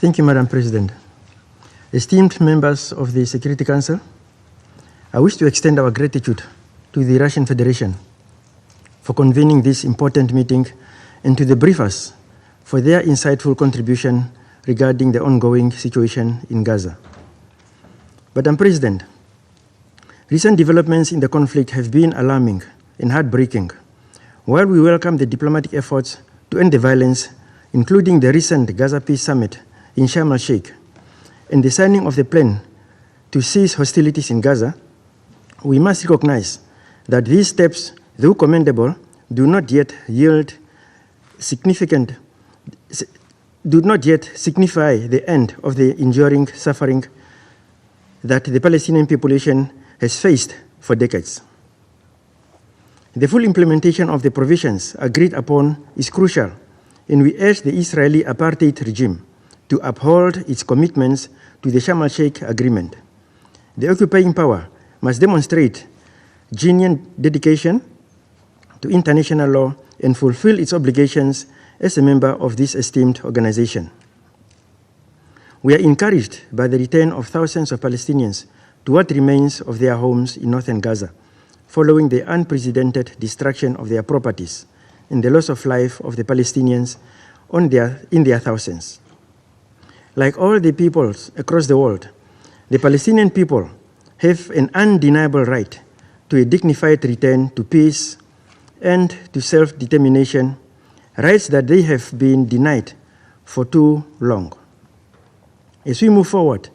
Thank you, Madam President. Esteemed members of the Security Council, I wish to extend our gratitude to the Russian Federation for convening this important meeting and to the briefers for their insightful contribution regarding the ongoing situation in Gaza. Madam President, Recent developments in the conflict have been alarming and heartbreaking. While we welcome the diplomatic efforts to end the violence, including the recent Gaza Peace Summit in Sharm el-Sheikh and the signing of the plan to cease hostilities in Gaza, we must recognize that these steps, though commendable, do not yet signify the end of the enduring suffering that the Palestinian population has faced for decades. The full implementation of the provisions agreed upon is crucial, and we urge the Israeli apartheid regime to uphold its commitments to the Sharm el-Sheikh Agreement. The occupying power must demonstrate genuine dedication to international law and fulfill its obligations as a member of this esteemed organization. We are encouraged by the return of thousands of Palestinians to what remains of their homes in northern Gaza, following the unprecedented destruction of their properties and the loss of life of the Palestinians in their thousands. Like all the peoples across the world, the Palestinian people have an undeniable right to a dignified return to peace and to self-determination, rights that they have been denied for too long. As we move forward,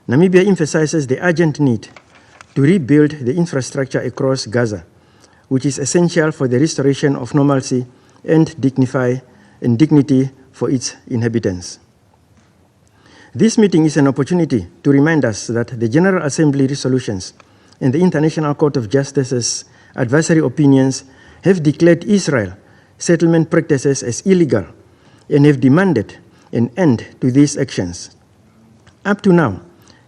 Namibia emphasizes the urgent need to rebuild the infrastructure across Gaza, which is essential for the restoration of normalcy and dignity for its inhabitants. This meeting is an opportunity to remind us that the General Assembly resolutions and the International Court of Justice's advisory opinions have declared Israel settlement practices as illegal and have demanded an end to these actions. Up to now,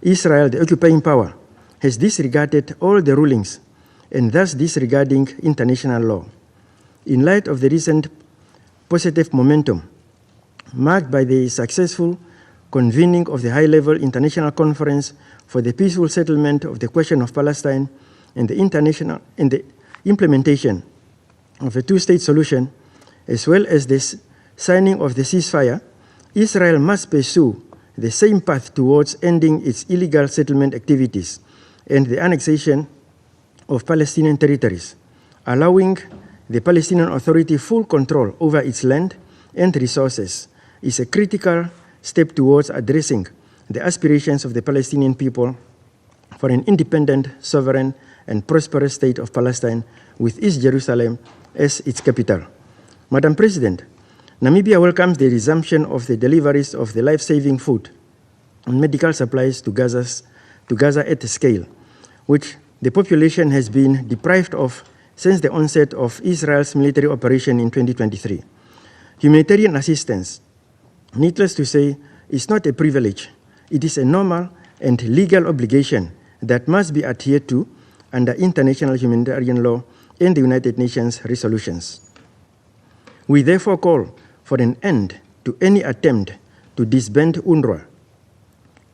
Israel, the occupying power, has disregarded all the rulings and thus disregarding international law. In light of the recent positive momentum marked by the successful convening of the high-level international conference for the peaceful settlement of the question of Palestine and the implementation of a two-state solution, as well as the signing of the ceasefire, Israel must pursue the same path towards ending its illegal settlement activities and the annexation of Palestinian territories, allowing the Palestinian Authority full control over its land and resources is a critical step towards addressing the aspirations of the Palestinian people for an independent, sovereign, and prosperous state of Palestine with East Jerusalem as its capital. Madam President, Namibia welcomes the resumption of the deliveries of the life-saving food and medical supplies to Gaza at a scale which the population has been deprived of since the onset of Israel's military operation in 2023. Humanitarian assistance, needless to say, is not a privilege. It is a normal and legal obligation that must be adhered to under international humanitarian law and the United Nations resolutions. We therefore call for an end to any attempt to disband UNRWA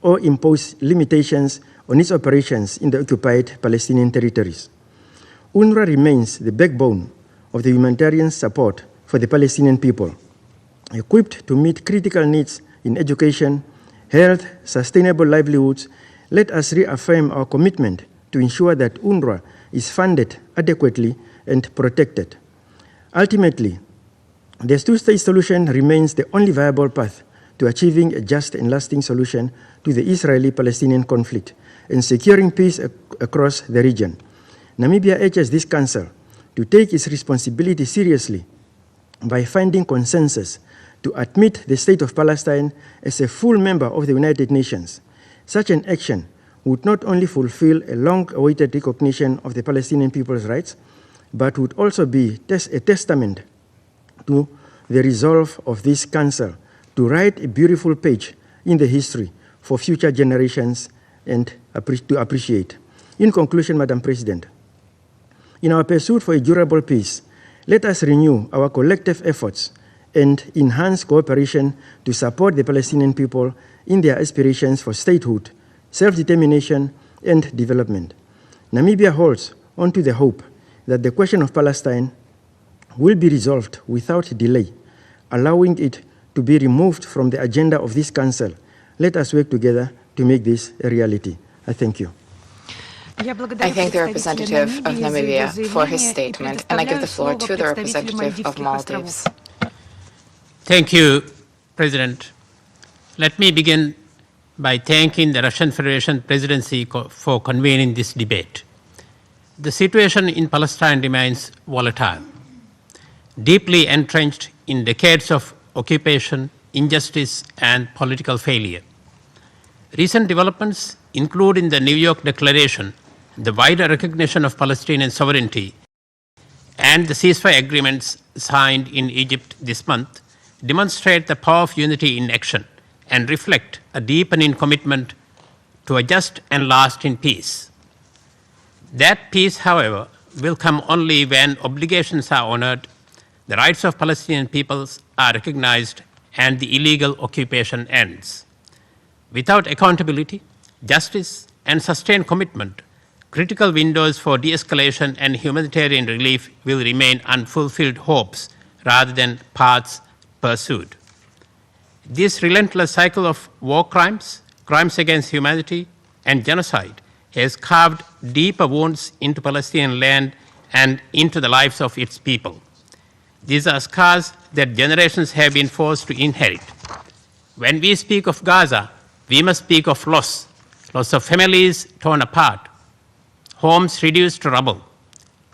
or impose limitations on its operations in the occupied Palestinian territories. UNRWA remains the backbone of the humanitarian support for the Palestinian people, equipped to meet critical needs in education, health, sustainable livelihoods. Let us reaffirm our commitment to ensure that UNRWA is funded adequately and protected. Ultimately, the two-state solution remains the only viable path to achieving a just and lasting solution to the Israeli-Palestinian conflict and securing peace across the region. Namibia urges this Council to take its responsibility seriously by finding consensus to admit the State of Palestine as a full member of the United Nations. Such an action would not only fulfill a long-awaited recognition of the Palestinian people's rights, but would also be a testament to the resolve of this Council to write a beautiful page in the history for future generations and to appreciate. In conclusion, Madam President, in our pursuit for a durable peace, let us renew our collective efforts and enhance cooperation to support the Palestinian people in their aspirations for statehood, self-determination, and development. Namibia holds on to the hope that the question of Palestine will be resolved without delay, allowing it to be removed from the agenda of this Council. Let us work together to make this a reality. I thank you. I thank the representative of Namibia for his statement, and I give the floor to the representative of Maldives. Thank you, President. Let me begin by thanking the Russian Federation presidency for convening this debate. The situation in Palestine remains volatile, deeply entrenched in decades of occupation, injustice, and political failure. Recent developments include in the New York Declaration the wider recognition of Palestinian sovereignty and the ceasefire agreements signed in Egypt this month demonstrate the power of unity in action and reflect a deepening commitment to a just and lasting peace. That peace, however, will come only when obligations are honored, the rights of Palestinian peoples are recognized, and the illegal occupation ends. Without accountability, justice, and sustained commitment, critical windows for de-escalation and humanitarian relief will remain unfulfilled hopes rather than paths pursued. This relentless cycle of war crimes, crimes against humanity, and genocide has carved deeper wounds into Palestinian land and into the lives of its people. These are scars that generations have been forced to inherit. When we speak of Gaza, we must speak of loss of families torn apart, homes reduced to rubble,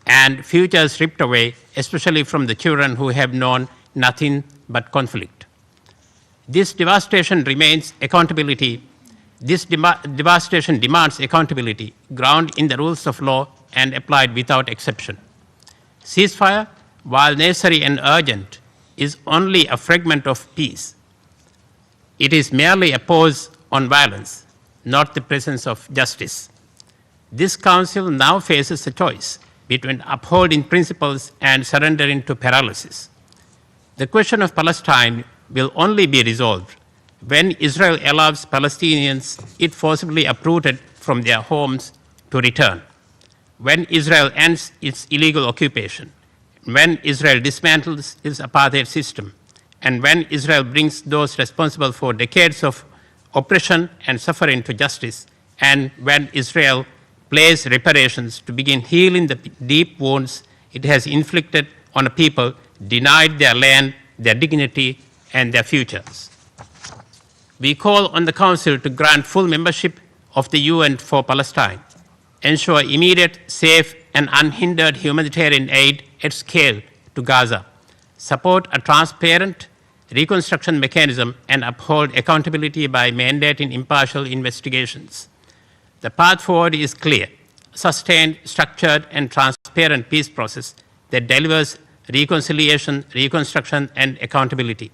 and futures ripped away, especially from the children who have known nothing but conflict. This devastation demands accountability, grounded in the rules of law and applied without exception. Ceasefire, while necessary and urgent, is only a fragment of peace. It is merely a pause on violence, not the presence of justice. This Council now faces a choice between upholding principles and surrendering to paralysis. The question of Palestine will only be resolved when Israel allows Palestinians it forcibly uprooted from their homes to return, when Israel ends its illegal occupation, when Israel dismantles its apartheid system, and when Israel brings those responsible for decades of oppression and suffering to justice, and when Israel plays reparations to begin healing the deep wounds it has inflicted on a people denied their land, their dignity, and their futures. We call on the Council to grant full membership of the UN for Palestine, ensure immediate, safe, and unhindered humanitarian aid at scale to Gaza, support a transparent reconstruction mechanism, and uphold accountability by mandating impartial investigations. The path forward is clear: sustained, structured, and transparent peace process that delivers reconciliation, reconstruction, and accountability.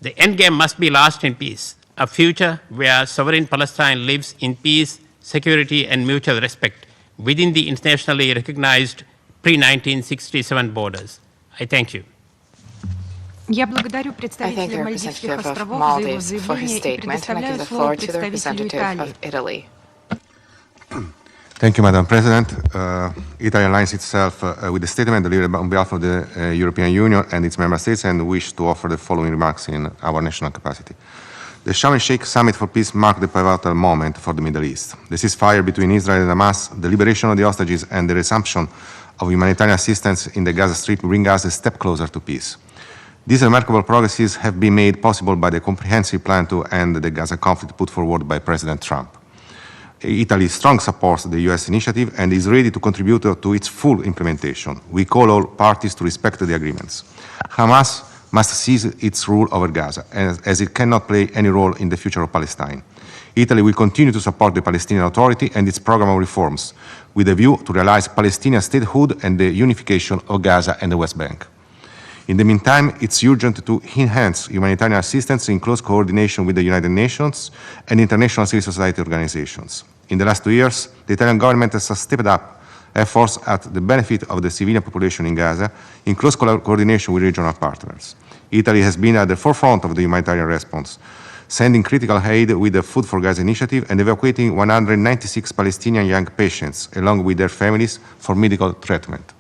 The endgame must be lasting peace, a future where sovereign Palestine lives in peace, security, and mutual respect within the internationally recognized pre-1967 borders. I thank you. I thank the representative of Maldives for his statement, and I give the floor to the representative of Italy. Thank you, Madam President. Italy aligns itself with the statement delivered on behalf of the European Union and its member states, and wish to offer the following remarks in our national capacity. The Sharm el-Sheikh Summit for Peace marked the pivotal moment for the Middle East. The ceasefire between Israel and Hamas, the liberation of the hostages, and the resumption of humanitarian assistance in the Gaza Strip bring us a step closer to peace. These remarkable progresses have been made possible by the comprehensive plan to end the Gaza conflict put forward by President Trump. Italy strongly supports the US initiative and is ready to contribute to its full implementation. We call all parties to respect the agreements. Hamas must cease its rule over Gaza, as it cannot play any role in the future of Palestine. Italy will continue to support the Palestinian Authority and its program of reforms, with a view to realize Palestinian statehood and the unification of Gaza and the West Bank. In the meantime, it's urgent to enhance humanitarian assistance in close coordination with the United Nations and international civil society organizations. In the last 2 years, the Italian government has stepped up efforts at the benefit of the civilian population in Gaza in close coordination with regional partners. Italy has been at the forefront of the humanitarian response, sending critical aid with the Food for Gaza initiative and evacuating 196 Palestinian young patients, along with their families, for medical treatment.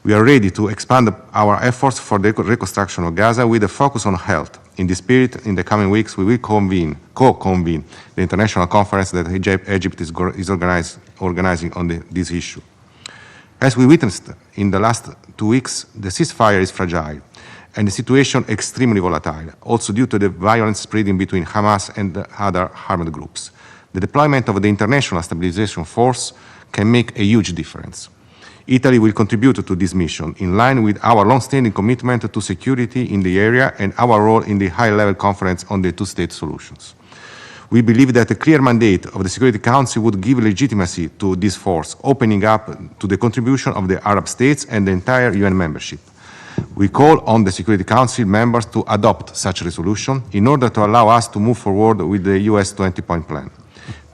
We are ready to expand our efforts for the reconstruction of Gaza with a focus on health, In this spirit, in the coming weeks, we will co-convene the international conference that Egypt is organizing on this issue. As we witnessed in the last 2 weeks, the ceasefire is fragile and the situation extremely volatile, also due to the violence spreading between Hamas and the other armed groups. The deployment of the International Stabilization Force can make a huge difference. Italy will contribute to this mission in line with our long-standing commitment to security in the area and our role in the high-level conference on the two-state solutions. We believe that a clear mandate of the Security Council would give legitimacy to this force, opening up to the contribution of the Arab states and the entire UN membership. We call on the Security Council members to adopt such a resolution in order to allow us to move forward with the US 20-point plan.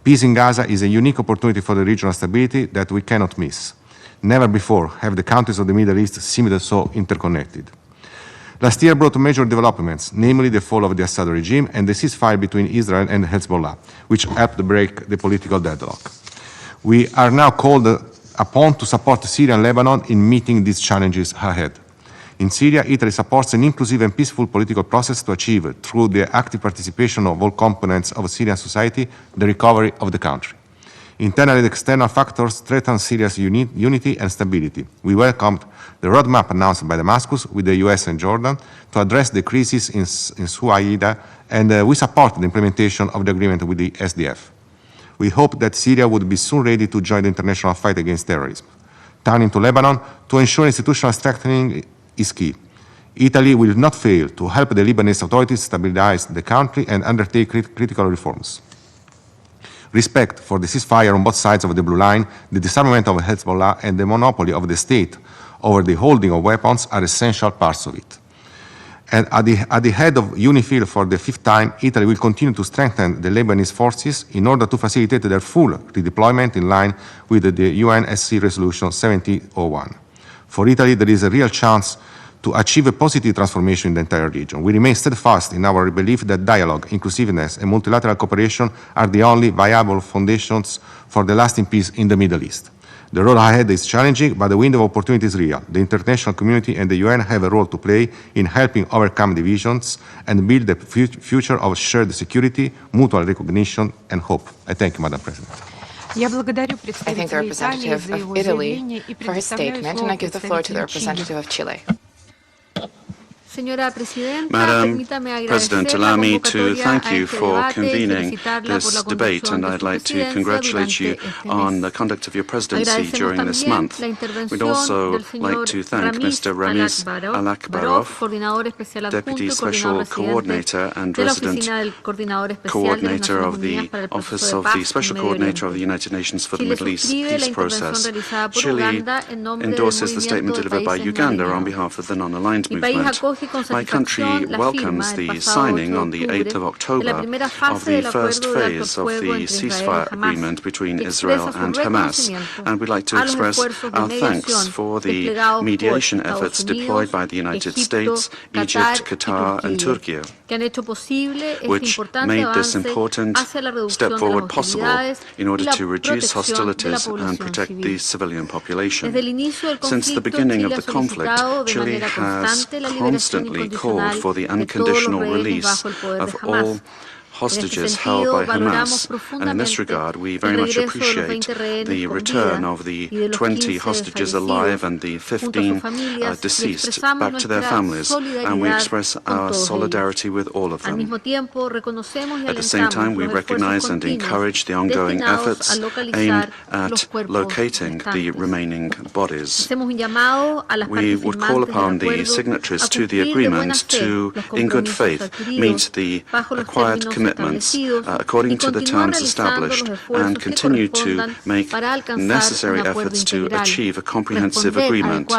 Peace in Gaza is a unique opportunity for the regional stability that we cannot miss. Never before have the countries of the Middle East seemed so interconnected. Last year brought major developments, namely the fall of the Assad regime and the ceasefire between Israel and Hezbollah, which helped break the political deadlock. We are now called upon to support Syria and Lebanon in meeting these challenges ahead. In Syria, Italy supports an inclusive and peaceful political process to achieve, through the active participation of all components of Syrian society, the recovery of the country. Internal and external factors threaten Syria's unity and stability. We welcomed the roadmap announced by Damascus with the US and Jordan to address the crisis in Suaida, and we support the implementation of the agreement with the SDF. We hope that Syria would be soon ready to join the international fight against terrorism. Turning to Lebanon, to ensure institutional strengthening is key. Italy will not fail to help the Lebanese authorities stabilize the country and undertake critical reforms. Respect for the ceasefire on both sides of the blue line, the disarmament of Hezbollah, and the monopoly of the state over the holding of weapons are essential parts of it. And at the head of UNIFIL for the 5th time, Italy will continue to strengthen the Lebanese forces in order to facilitate their full redeployment in line with the UNSC Resolution 1701. For Italy, there is a real chance to achieve a positive transformation in the entire region. We remain steadfast in our belief that dialogue, inclusiveness, and multilateral cooperation are the only viable foundations for the lasting peace in the Middle East. The road ahead is challenging, but the window of opportunity is real. The international community and the UN have a role to play in helping overcome divisions and build a future of shared security, mutual recognition, and hope. I thank you, Madam President. I thank the representative of Italy for his statement, and I give the floor to the representative of Chile. Madam President, allow me to thank you for convening this debate, and I'd like to congratulate you on the conduct of your presidency during this month. We'd also like to thank Mr. Ramiz Alakbarov, Deputy Special Coordinator and Resident Coordinator of the Office of the Special Coordinator of the United Nations for the Middle East Peace Process. Chile endorses the statement delivered by Uganda on behalf of the non-aligned movement. My country welcomes the signing on the 8th of October of the first phase of the ceasefire agreement between Israel and Hamas, and we'd like to express our thanks for the mediation efforts deployed by the United States, Egypt, Qatar, and Turkey, which made this important step forward possible in order to reduce hostilities and protect the civilian population. Since the beginning of the conflict, Chile has constantly called for the unconditional release of all hostages held by Hamas, and in this regard we very much appreciate the return of the 20 hostages alive and the 15 deceased back to their families, and we express our solidarity with all of them. At the same time, we recognize and encourage the ongoing efforts aimed at locating the remaining bodies. We would call upon the signatories to the agreement to, in good faith, meet the acquired commitments according to the terms established and continue to make necessary efforts to achieve a comprehensive agreement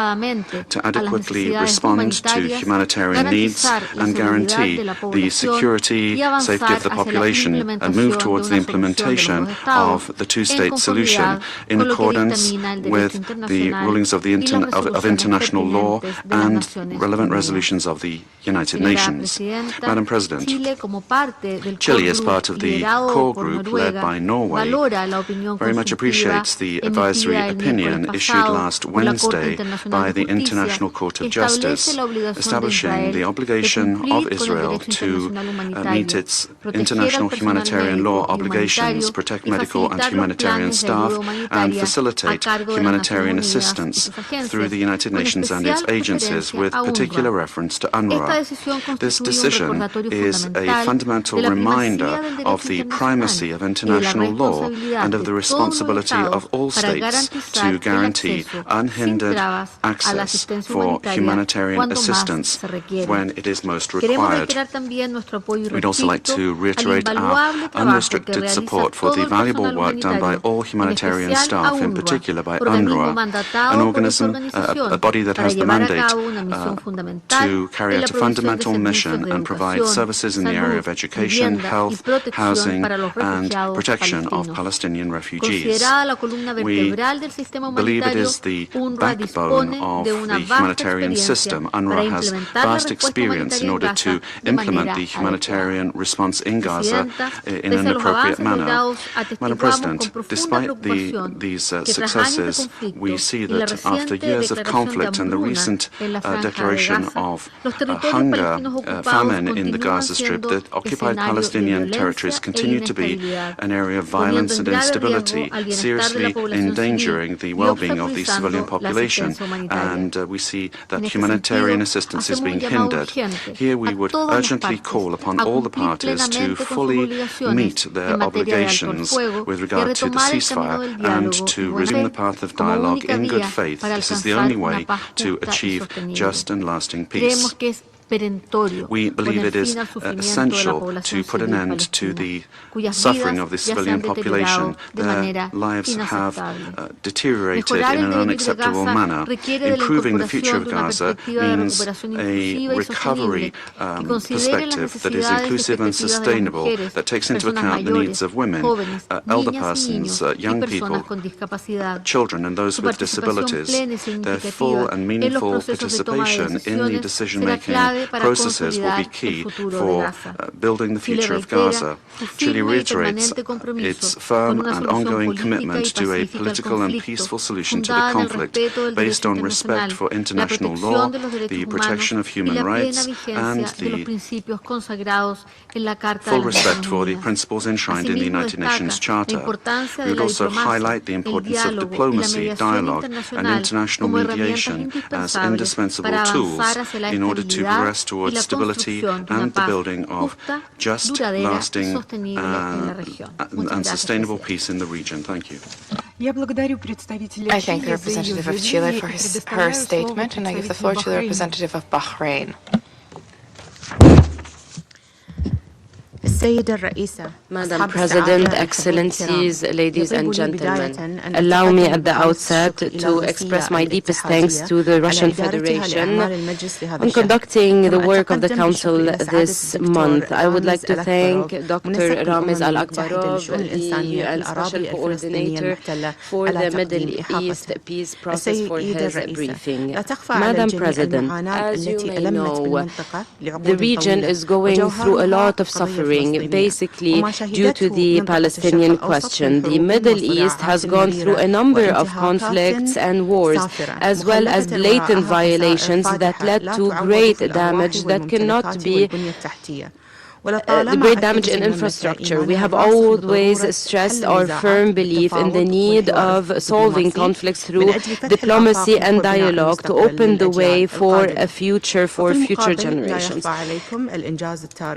to adequately respond to humanitarian needs and guarantee the security, safety of the population, and move towards the implementation of the two-state solution in accordance with the rulings of international law and relevant resolutions of the United Nations. Madam President, Chile, as part of the core group led by Norway, very much appreciates the advisory opinion issued last Wednesday by the International Court of Justice, establishing the obligation of Israel to meet its international humanitarian law obligations, protect medical and humanitarian staff, and facilitate humanitarian assistance through the United Nations and its agencies, with particular reference to UNRWA. This decision is a fundamental reminder of the primacy of international law and of the responsibility of all states to guarantee unhindered access for humanitarian assistance when it is most required. We'd also like to reiterate our unrestricted support for the valuable work done by all humanitarian staff, in particular by UNRWA, an organism, a body that has the mandate to carry out a fundamental mission and provide services in the area of education, health, housing, and protection of Palestinian refugees. We believe it is the backbone of the humanitarian system. UNRWA has vast experience in order to implement the humanitarian response in Gaza in an appropriate manner. Madam President, despite these successes, we see that after years of conflict and the recent declaration of hunger, famine in the Gaza Strip, the occupied Palestinian territories continue to be an area of violence and instability, seriously endangering the well-being of the civilian population, and we see that humanitarian assistance is being hindered. Here we would urgently call upon all the parties to fully meet their obligations with regard to the ceasefire and to resume the path of dialogue in good faith. This is the only way to achieve just and lasting peace. We believe it is essential to put an end to the suffering of the civilian population. Their lives have deteriorated in an unacceptable manner. Improving the future of Gaza means a recovery perspective that is inclusive and sustainable, that takes into account the needs of women, elder persons, young people, children, and those with disabilities. Their full and meaningful participation in the decision-making processes will be key for building the future of Gaza. Chile reiterates its firm and ongoing commitment to a political and peaceful solution to the conflict based on respect for international law, the protection of human rights, and the full respect for the principles enshrined in the United Nations Charter. We would also highlight the importance of diplomacy, dialogue, and international mediation as indispensable tools in order to progress towards stability and the building of just, lasting, and sustainable peace in the region. Thank you. I thank the representative of Chile for her statement, and I give the floor to the representative of Bahrain. Madam President, Excellencies, ladies and gentlemen, allow me at the outset to express my deepest thanks to the Russian Federation on conducting the work of the Council this month. I would like to thank Dr. Ramiz Al-Akbarov, the UN Special Coordinator for the Middle East Peace Process, for his briefing. Madam President, as you may know, the region is going through a lot of suffering, basically due to the Palestinian question. The Middle East has gone through a number of conflicts and wars, as well as blatant violations that led to great damage that cannot be the great damage in infrastructure. We have always stressed our firm belief in the need of solving conflicts through diplomacy and dialogue to open the way for a future for future generations.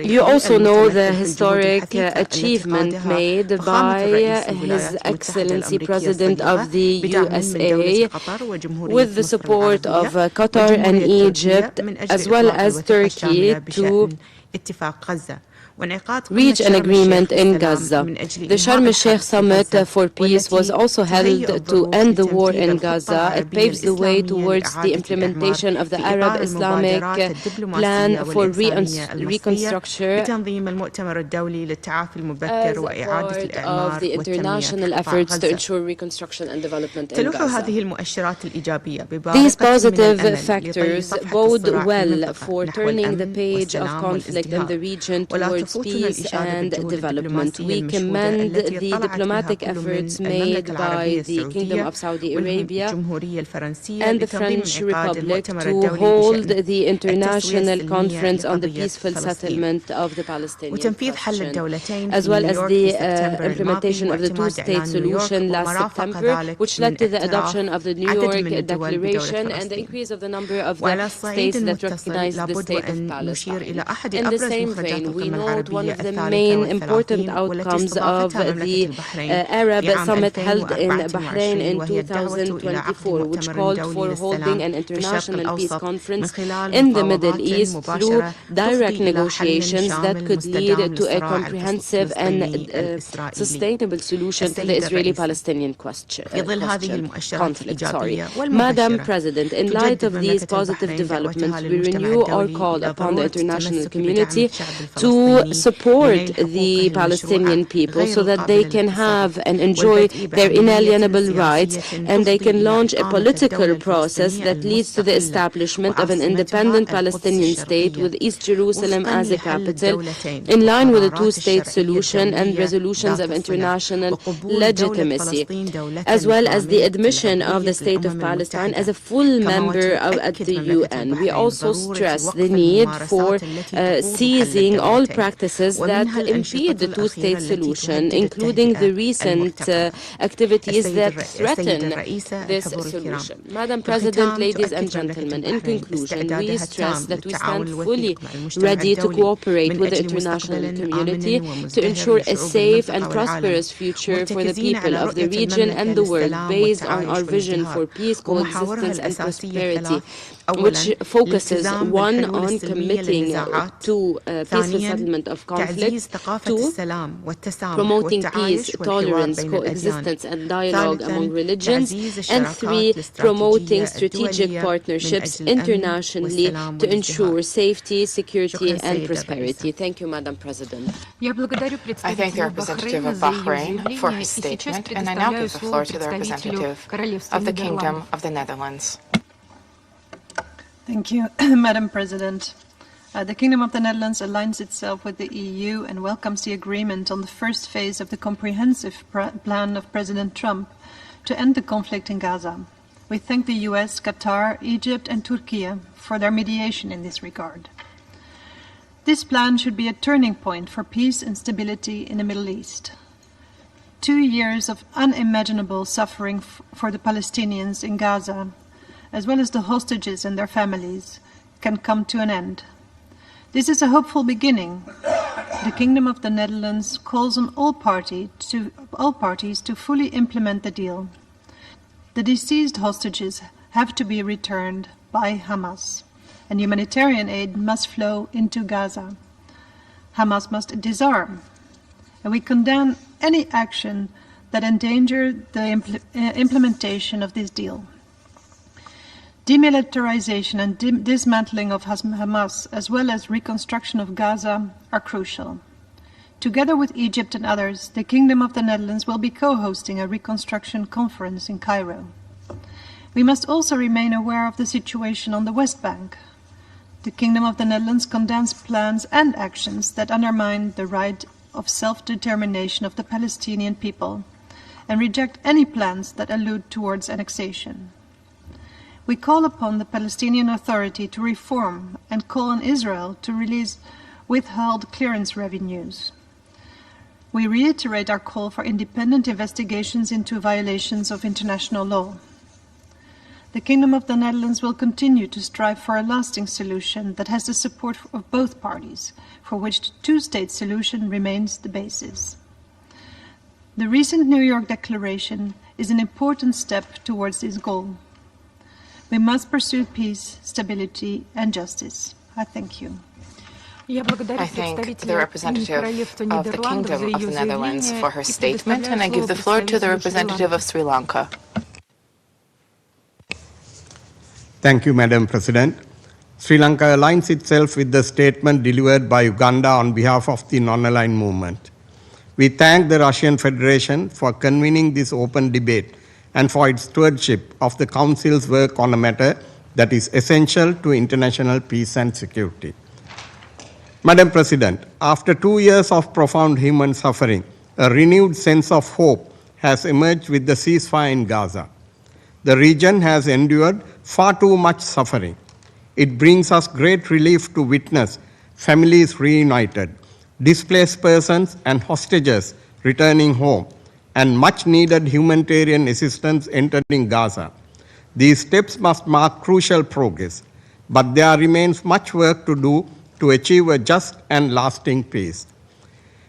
You also know the historic achievement made by His Excellency President of the USA with the support of Qatar and Egypt, as well as Turkey, to reach an agreement in Gaza. The Sharm el-Sheikh Summit for Peace was also held to end the war in Gaza. It paves the way towards the implementation of the Arab Islamic Plan for Reconstruction as part of the international efforts to ensure reconstruction and development in Gaza. These positive factors bode well for turning the page of conflict in the region towards towards peace and development. We commend the diplomatic efforts made by the Kingdom of Saudi Arabia and the French Republic to hold the International Conference on the Peaceful Settlement of the Palestinian question, as well as the implementation of the two-state solution last September, which led to the adoption of the New York Declaration and the increase of the number of the states that recognize the state of Palestine. In the same vein, we note one of the main important outcomes of the Arab Summit held in Bahrain in 2024, which called for holding an international peace conference in the Middle East through direct negotiations that could lead to a comprehensive and sustainable solution to the Israeli-Palestinian conflict. Madam President, in light of these positive developments, we renew our call upon the international community to support the Palestinian people so that they can have and enjoy their inalienable rights, and they can launch a political process that leads to the establishment of an independent Palestinian state with East Jerusalem as a capital, in line with the two-state solution and resolutions of international legitimacy, as well as the admission of the State of Palestine as a full member at the UN. We also stress the need for seizing all practices that impede the two-state solution, including the recent activities that threaten this solution. Madam President, ladies and gentlemen, in conclusion, we stress that we stand fully ready to cooperate with the international community to ensure a safe and prosperous future for the people of the region and the world, based on our vision for peace, coexistence, and prosperity, which focuses, one, on committing to peaceful settlement of conflict, two, promoting peace, tolerance, coexistence, and dialogue among religions, and three, promoting strategic partnerships internationally to ensure safety, security, and prosperity. Thank you, Madam President. I thank the representative of Bahrain for her statement, and I now give the floor to the representative of the Kingdom of the Netherlands. Thank you, Madam President. The Kingdom of the Netherlands aligns itself with the EU and welcomes the agreement on the first phase of the comprehensive plan of President Trump to end the conflict in Gaza. We thank the US, Qatar, Egypt, and Turkey for their mediation in this regard. This plan should be a turning point for peace and stability in the Middle East. 2 years of unimaginable suffering for the Palestinians in Gaza, as well as the hostages and their families, can come to an end. This is a hopeful beginning. The Kingdom of the Netherlands calls on all parties to fully implement the deal. The deceased hostages have to be returned by Hamas, and humanitarian aid must flow into Gaza. Hamas must disarm, and we condemn any action that endanger the implementation of this deal. Demilitarization and dismantling of Hamas, as well as reconstruction of Gaza, are crucial. Together with Egypt and others, the Kingdom of the Netherlands will be co-hosting a reconstruction conference in Cairo. We must also remain aware of the situation on the West Bank. The Kingdom of the Netherlands condemns plans and actions that undermine the right of self-determination of the Palestinian people and reject any plans that allude towards annexation. We call upon the Palestinian Authority to reform and call on Israel to release withheld clearance revenues. We reiterate our call for independent investigations into violations of international law. The Kingdom of the Netherlands will continue to strive for a lasting solution that has the support of both parties, for which the two-state solution remains the basis. The recent New York Declaration is an important step towards this goal. We must pursue peace, stability, and justice. I thank you. I thank the representative of the Kingdom of the Netherlands for her statement, and I give the floor to the representative of Sri Lanka. Thank you, Madam President. Sri Lanka aligns itself with the statement delivered by Uganda on behalf of the non-aligned movement. We thank the Russian Federation for convening this open debate and for its stewardship of the Council's work on a matter that is essential to international peace and security. Madam President, after 2 years of profound human suffering, a renewed sense of hope has emerged with the ceasefire in Gaza. The region has endured far too much suffering. It brings us great relief to witness families reunited, displaced persons and hostages returning home, and much needed humanitarian assistance entering Gaza. These steps must mark crucial progress, but there remains much work to do to achieve a just and lasting peace.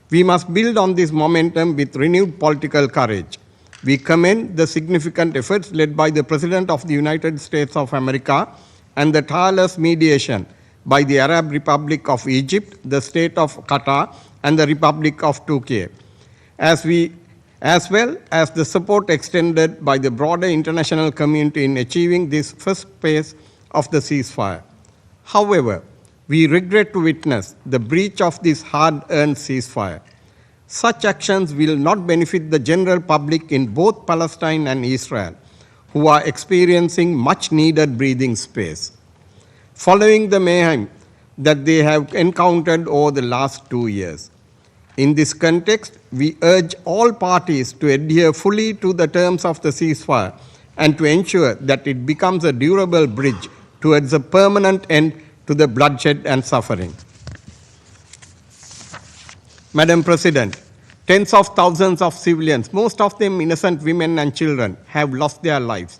We must build on this momentum with renewed political courage. We commend the significant efforts led by the President of the United States of America and the tireless mediation by the Arab Republic of Egypt, the State of Qatar, and the Republic of Turkey, as well as the support extended by the broader international community in achieving this first phase of the ceasefire. However, we regret to witness the breach of this hard-earned ceasefire. Such actions will not benefit the general public in both Palestine and Israel, who are experiencing much-needed breathing space. Following the mayhem that they have encountered over the last 2 years. In this context, we urge all parties to adhere fully to the terms of the ceasefire and to ensure that it becomes a durable bridge towards a permanent end to the bloodshed and suffering. Madam President, tens of thousands of civilians, most of them innocent women and children, have lost their lives.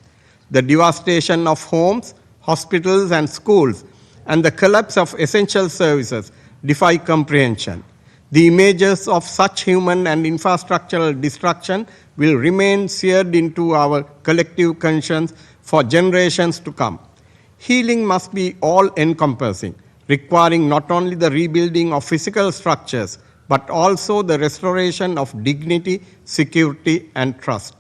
The devastation of homes, hospitals, and schools, and the collapse of essential services defy comprehension. The images of such human and infrastructural destruction will remain seared into our collective conscience for generations to come. Healing must be all-encompassing, requiring not only the rebuilding of physical structures, but also the restoration of dignity, security, and trust.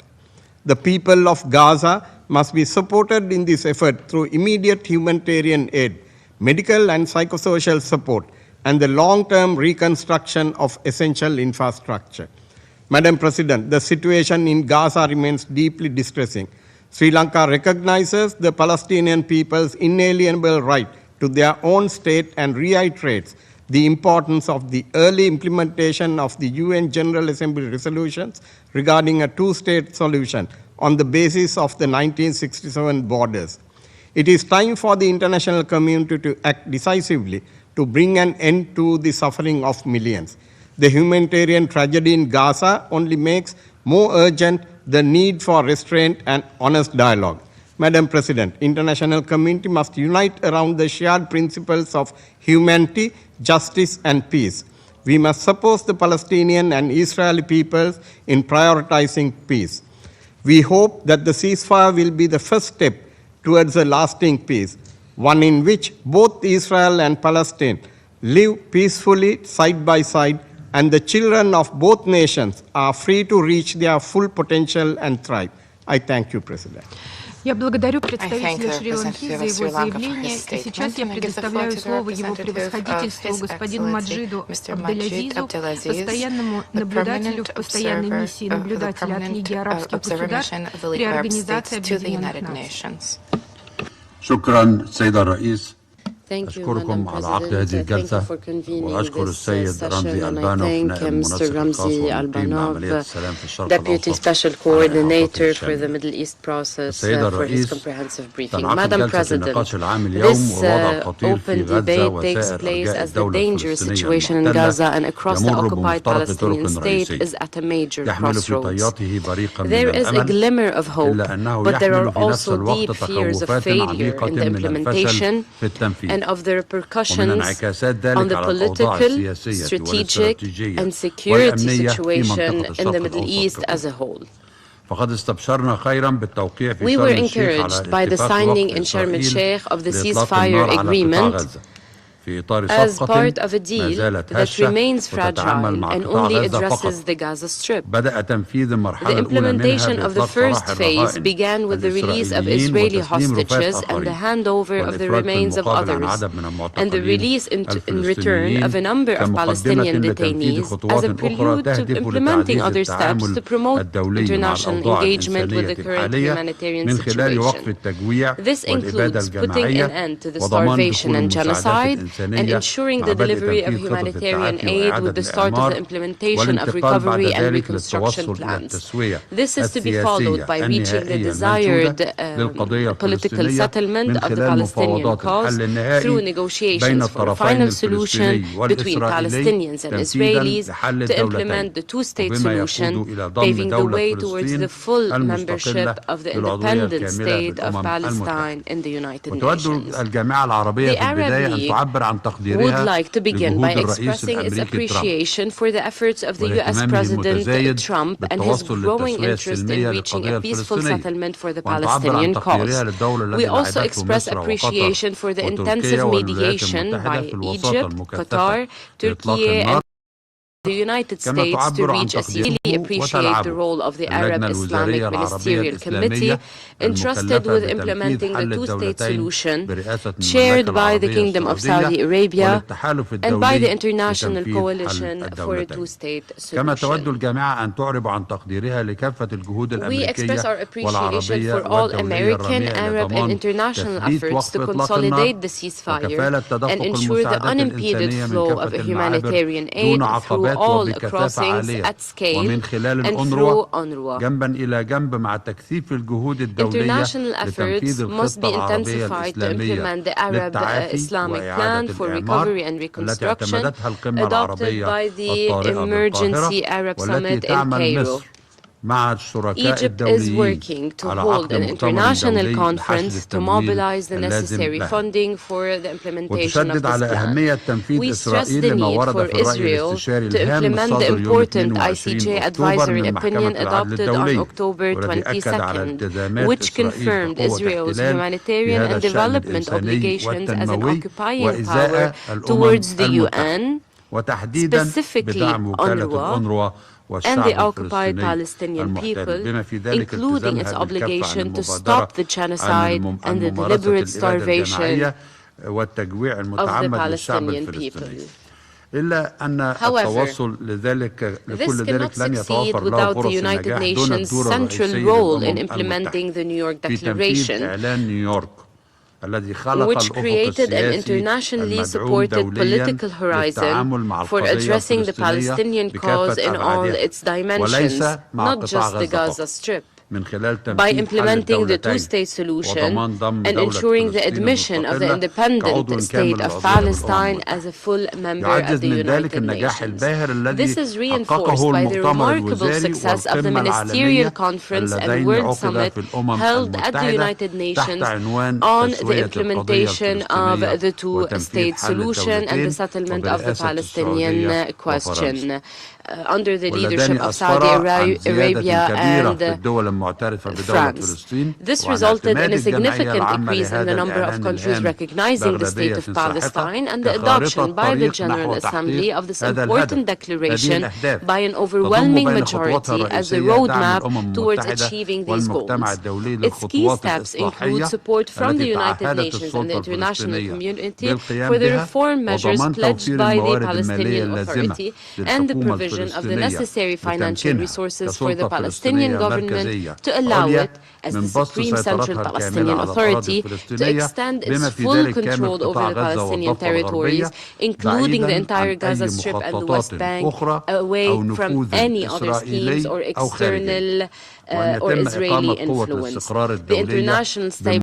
The people of Gaza must be supported in this effort through immediate humanitarian aid, medical and psychosocial support, and the long-term reconstruction of essential infrastructure. Madam President, the situation in Gaza remains deeply distressing. Sri Lanka recognizes the Palestinian people's inalienable right to their own state and reiterates the importance of the early implementation of the UN General Assembly resolutions regarding a two-state solution on the basis of the 1967 borders. It is time for the international community to act decisively to bring an end to the suffering of millions. The humanitarian tragedy in Gaza only makes more urgent the need for restraint and honest dialogue. Madam President, international community must unite around the shared principles of humanity, justice, and peace. We must support the Palestinian and Israeli peoples in prioritizing peace. We hope that the ceasefire will be the first step towards a lasting peace, one in which both Israel and Palestine live peacefully side by side, and the children of both nations are free to reach their full potential and thrive. I thank you, President. Я благодарю представителя Шри-Ланки за его заявление, и сейчас я предоставляю слово его превосходительству господину Маджиду Абделазизу, постоянному наблюдателю в постоянной миссии наблюдателя от Лиги арабских государств при Организации Объединенных Наций. شكرا سيدة الرئيس. Thank you, أشكركم Madam على عقد هذه President. Thank you الجلسة for convening وأشكر this السيد session, رمزي and I ألبانوف thank نائب Mr. المنسق الخاص Ramzi والمقيم لعملية Albanov, السلام في الشرق Deputy الأوسط Special على إحاطة Coordinator for الشام. the Middle East process السيدة for his الرئيس comprehensive briefing. تنعقد Madam جلسة President, النقاش العام اليوم this ووضع الخطير في open غزة debate takes وسائر place أرجاء as the الدولة dangerous الفلسطينية situation in المحتلة Gaza and across the يمر occupied بمفترق Palestinian طرق state رئيسية is at a major يحمل في crossroads. طياته بريقا من There is a الأمل glimmer of hope, إلا أنه but there are يحمل في نفس also الوقت deep fears of تخوفات failure عميقة in the من الفشل implementation في التنفيذ and of the ومن repercussions انعكاسات on ذلك the على الأوضاع political, السياسية strategic, والاستراتيجية and security والأمنية في situation منطقة in الشرق the Middle الأوسط East as ككل. a whole. فقد استبشرنا خيرا بالتوقيع في We شرم were الشيخ على encouraged by the اتفاق signing وقف in Sharm el إسرائيل Sheikh of the لإطلاق ceasefire النار على قطاع agreement غزة في إطار as صفقة part of a ما deal زالت that هشة remains وتتعامل fragile مع and قطاع only غزة فقط. addresses the Gaza Strip. بدأ تنفيذ The المرحلة الأولى منها implementation of the بإطلاق first سراح phase الرهائن began with the release of الإسرائيليين Israeli وتسليم رفات hostages and the آخرين handover of the والإفراج remains of بالمقابل عن others, عدد من and the المعتقلين release in return الفلسطينيين of a number of كمقدمة Palestinian لتنفيذ detainees as خطوات a أخرى prelude to تهدف implementing لتعزيز other steps to التعامل promote الدولي مع international الأوضاع engagement with الإنسانية the current الحالية humanitarian من خلال وقف situation. التجويع This والإبادة includes putting an الجماعية end to the وضمان starvation دخول and المساعدات genocide and ensuring the delivery of humanitarian aid with the start of the implementation of recovery and reconstruction plans. This is to be followed by reaching the desired political settlement of the Palestinian cause through negotiations for a final solution between Palestinians and Israelis to implement the two-state solution, paving the way towards the full membership of the independent state of Palestine in the United Nations. The Arab League would like to begin by expressing its appreciation for the efforts of the U.S. President Trump and his growing interest in reaching a peaceful settlement for the Palestinian cause. We also express appreciation for the intensive mediation by Egypt, Qatar, Turkey, and the United States to reach a ceasefire. We appreciate the role of the Arab Islamic Ministerial Committee entrusted with implementing the two-state solution, chaired by the Kingdom of Saudi Arabia and by the International Coalition for a two-state solution. We express our appreciation for all American, Arab, and international efforts to consolidate the ceasefire and ensure the unimpeded flow of humanitarian aid through all crossings at scale and through UNRWA. International efforts must be intensified to implement the Arab Islamic Plan for Recovery and Reconstruction adopted by the Emergency Arab Summit in Cairo. Egypt is working to hold an international conference to mobilize the necessary funding for the implementation of this plan. We stress the need for Israel to implement the important ICJ advisory opinion adopted on October 22nd, which confirmed Israel's humanitarian and development obligations as an occupying power towards the UN, specifically UNRWA, and the occupied Palestinian people, including its obligation to stop the genocide and the deliberate starvation of the Palestinian people. However, this cannot succeed without the United Nations' central role in implementing the New York Declaration, which created an internationally supported political horizon for addressing the Palestinian cause in all its dimensions, not just the Gaza Strip. By implementing the two-state solution and ensuring the admission of the independent state of Palestine as a full member of the United Nations. This is reinforced by the remarkable success of the Ministerial Conference and World Summit held at the United Nations on the implementation of the two-state solution and the settlement of the Palestinian question. Under the leadership of Saudi Arabia and France. This resulted in a significant increase in the number of countries recognizing the State of Palestine and the adoption by the General Assembly of this important declaration by an overwhelming majority as a roadmap towards achieving these goals. Its key steps include support from the United Nations and the international community for the reform measures pledged by the Palestinian Authority and the provision of the necessary financial resources for the Palestinian government to allow it, as the Supreme Central Palestinian Authority, to extend its full control over the Palestinian territories, including the entire Gaza Strip and the West Bank, away from any other schemes or external or Israeli influence. The international stability